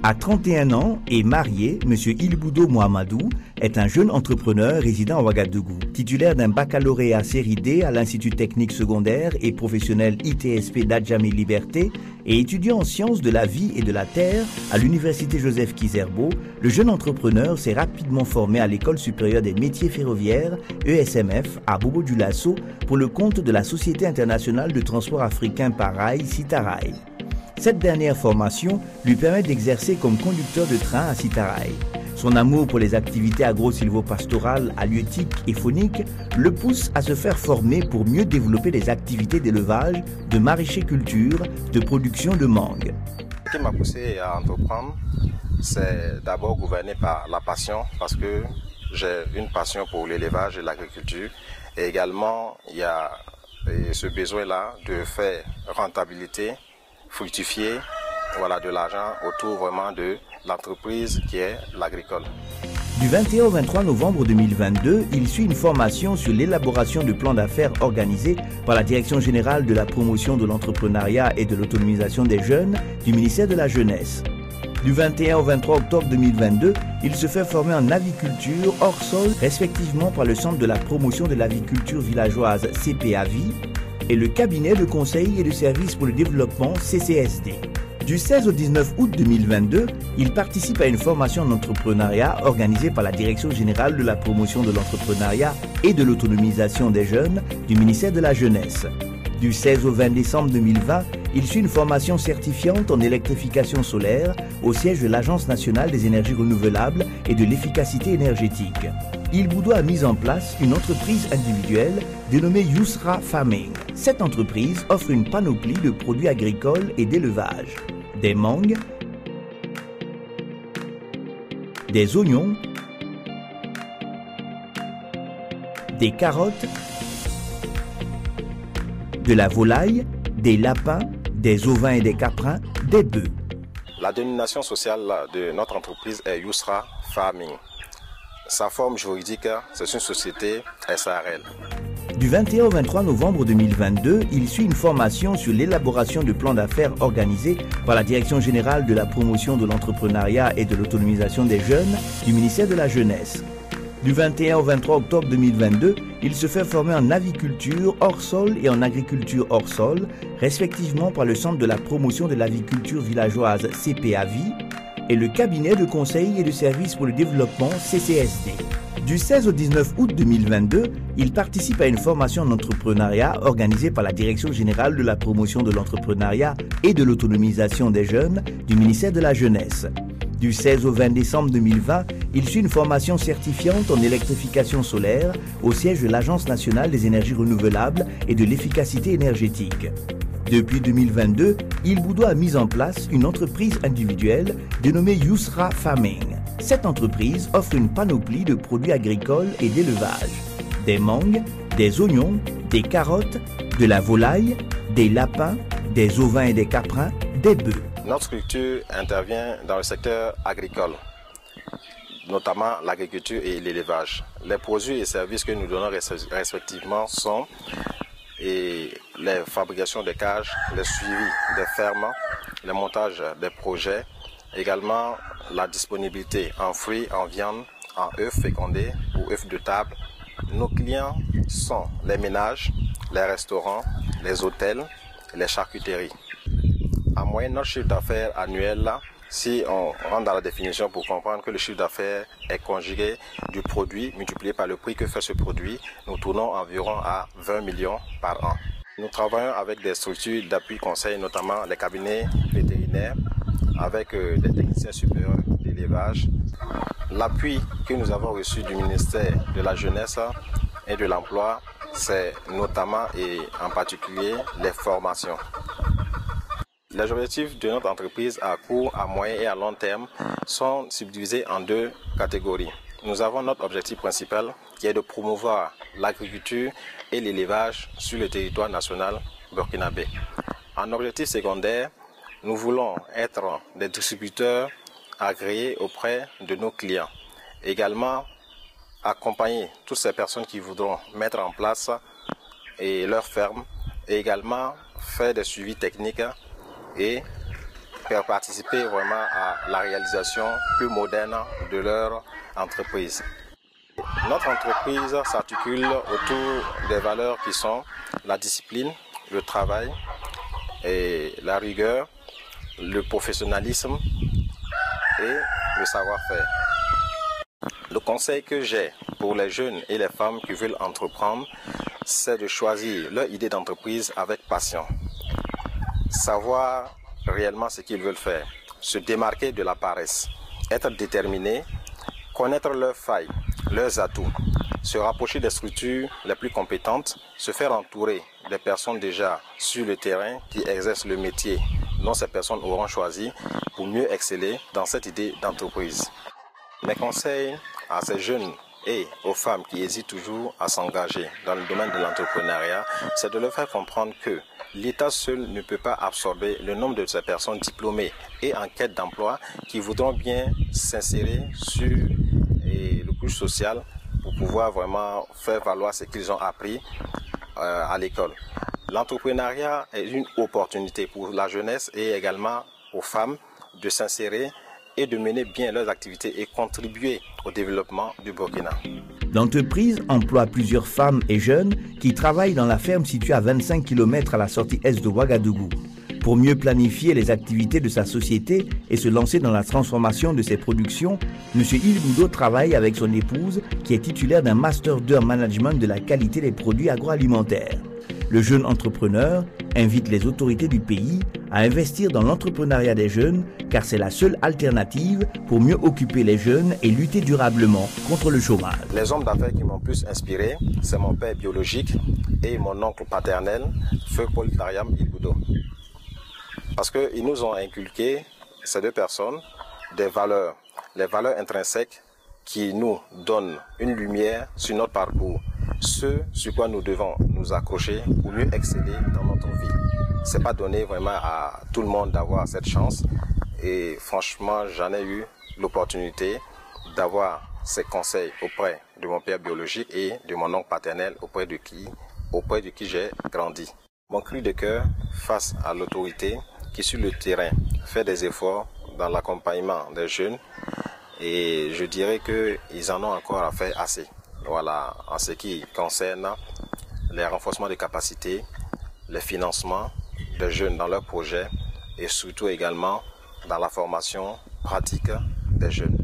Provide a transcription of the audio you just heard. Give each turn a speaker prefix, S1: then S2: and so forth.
S1: À 31 ans et marié, M. Ilboudo Mohamedou est un jeune entrepreneur résidant à Ouagadougou, titulaire d'un baccalauréat série D à l'Institut technique secondaire et professionnel ITSP d'Adjamé Liberté et étudiant en sciences de la vie et de la terre à l'Université Joseph Kizerbo. Le jeune entrepreneur s'est rapidement formé à l'École supérieure des métiers ferroviaires, ESMF, à Bobo-Dioulasso pour le compte de la Société internationale de transport africain par rail, Citarail. Cette dernière formation lui permet d'exercer comme conducteur de train à Citarail. Son amour pour les activités agro-silvopastorales, halieutiques et fauniques le pousse à se faire former pour mieux développer les activités d'élevage, de maraîcher-culture, de production de mangue.
S2: Ce qui m'a poussé à entreprendre, c'est d'abord gouverné par la passion, parce que j'ai une passion pour l'élevage et l'agriculture. Et également, il y a ce besoin-là de faire rentabilité, fructifier de l'argent autour vraiment de l'entreprise qui est l'agricole.
S1: Du 21 au 23 novembre 2022, il suit une formation sur l'élaboration de plans d'affaires organisés par la Direction générale de la promotion de l'entrepreneuriat et de l'autonomisation des jeunes du ministère de la Jeunesse. Du 21 au 23 octobre 2022, il se fait former en aviculture hors sol, respectivement par le Centre de la promotion de l'aviculture villageoise CPAVI et le cabinet de conseil et de services pour le développement CCSD. Du 16 au 19 août 2022, il participe à une formation en entrepreneuriat organisée par la Direction générale de la promotion de l'entrepreneuriat et de l'autonomisation des jeunes du ministère de la Jeunesse. Du 16 au 20 décembre 2020, il suit une formation certifiante en électrification solaire au siège de l'Agence nationale des énergies renouvelables et de l'efficacité énergétique. Ilboudo a mis en place une entreprise individuelle dénommée Yousra Farming. Cette entreprise offre une panoplie de produits agricoles et d'élevage. Des mangues, des oignons, des carottes, de la volaille, des lapins, des ovins et des caprins, des bœufs.
S2: La dénomination sociale de notre entreprise est Yousra Farming. Sa forme juridique, c'est une société SARL.
S1: Du 21 au 23 novembre 2022, il suit une formation sur l'élaboration de plans d'affaires organisés par la Direction générale de la promotion de l'entrepreneuriat et de l'autonomisation des jeunes du ministère de la Jeunesse. Du 21 au 23 octobre 2022, il se fait former en aviculture hors sol et en agriculture hors sol, respectivement par le Centre de la promotion de l'aviculture villageoise CPAVI et le cabinet de conseil et de services pour le développement CCSD. Du 16 au 19 août 2022, il participe à une formation en entrepreneuriat organisée par la Direction générale de la promotion de l'entrepreneuriat et de l'autonomisation des jeunes du ministère de la Jeunesse. Du 16 au 20 décembre 2020, il suit une formation certifiante en électrification solaire au siège de l'Agence nationale des énergies renouvelables et de l'efficacité énergétique. Depuis 2022, Ilboudo a mis en place une entreprise individuelle dénommée Yousra Farming. Cette entreprise offre une panoplie de produits agricoles et d'élevage. Des mangues, des oignons, des carottes, de la volaille, des lapins, des ovins et des caprins, des bœufs.
S2: Notre structure intervient dans le secteur agricole, notamment l'agriculture et l'élevage. Les produits et services que nous donnons respectivement sont les fabrications de cages, le suivi des fermes, le montage des projets, également la disponibilité en fruits, en viande, en œufs fécondés ou œufs de table. Nos clients sont les ménages, les restaurants, les hôtels, les charcuteries. En moyenne, notre chiffre d'affaires annuel, si on rentre dans la définition pour comprendre que le chiffre d'affaires est conjugué du produit multiplié par le prix que fait ce produit, nous tournons environ à 20 millions par an. Nous travaillons avec des structures d'appui conseil, notamment les cabinets vétérinaires, avec des techniciens supérieurs d'élevage. L'appui que nous avons reçu du ministère de la Jeunesse et de l'Emploi, c'est notamment et en particulier les formations. Les objectifs de notre entreprise à court, à moyen et à long terme sont subdivisés en deux catégories. Nous avons notre objectif principal qui est de promouvoir l'agriculture et l'élevage sur le territoire national burkinabé. En objectif secondaire, nous voulons être des distributeurs agréés auprès de nos clients. Également, accompagner toutes ces personnes qui voudront mettre en place leur ferme et également faire des suivis techniques et participer vraiment à la réalisation plus moderne de leur entreprise. Notre entreprise s'articule autour des valeurs qui sont la discipline, le travail, et la rigueur, le professionnalisme et le savoir-faire. Le conseil que j'ai pour les jeunes et les femmes qui veulent entreprendre, c'est de choisir leur idée d'entreprise avec passion. Savoir réellement ce qu'ils veulent faire, se démarquer de la paresse, être déterminé, connaître leurs failles, leurs atouts, se rapprocher des structures les plus compétentes, se faire entourer des personnes déjà sur le terrain qui exercent le métier dont ces personnes auront choisi pour mieux exceller dans cette idée d'entreprise. Mes conseils à ces jeunes et aux femmes qui hésitent toujours à s'engager dans le domaine de l'entrepreneuriat, c'est de leur faire comprendre que l'État seul ne peut pas absorber le nombre de ces personnes diplômées et en quête d'emploi qui voudront bien s'insérer sur le couche sociale pour pouvoir vraiment faire valoir ce qu'ils ont appris à l'école. L'entrepreneuriat est une opportunité pour la jeunesse et également aux femmes de s'insérer et de mener bien leurs activités et contribuer au développement du Burkina.
S1: L'entreprise emploie plusieurs femmes et jeunes qui travaillent dans la ferme située à 25 km à la sortie est de Ouagadougou. Pour mieux planifier les activités de sa société et se lancer dans la transformation de ses productions, M. Ilboudo travaille avec son épouse qui est titulaire d'un Master 2 en Management de la qualité des produits agroalimentaires. Le jeune entrepreneur invite les autorités du pays à investir dans l'entrepreneuriat des jeunes car c'est la seule alternative pour mieux occuper les jeunes et lutter durablement contre le chômage.
S2: Les hommes d'affaires qui m'ont plus inspiré, c'est mon père biologique et mon oncle paternel, Feu Paul Tariam Ilboudo. Parce qu'ils nous ont inculqué, ces deux personnes, des valeurs, les valeurs intrinsèques qui nous donnent une lumière sur notre parcours, ce sur quoi nous devons nous accrocher pour mieux exceller dans notre vie. C'est pas donné vraiment à tout le monde d'avoir cette chance et franchement j'en ai eu l'opportunité d'avoir ces conseils auprès de mon père biologique et de mon oncle paternel auprès de qui j'ai grandi. Mon cri de cœur face à l'autorité qui sur le terrain fait des efforts dans l'accompagnement des jeunes et je dirais qu'ils en ont encore à faire assez. Voilà, en ce qui concerne les renforcements de capacités, les financements des jeunes dans leurs projets et surtout également dans la formation pratique des jeunes.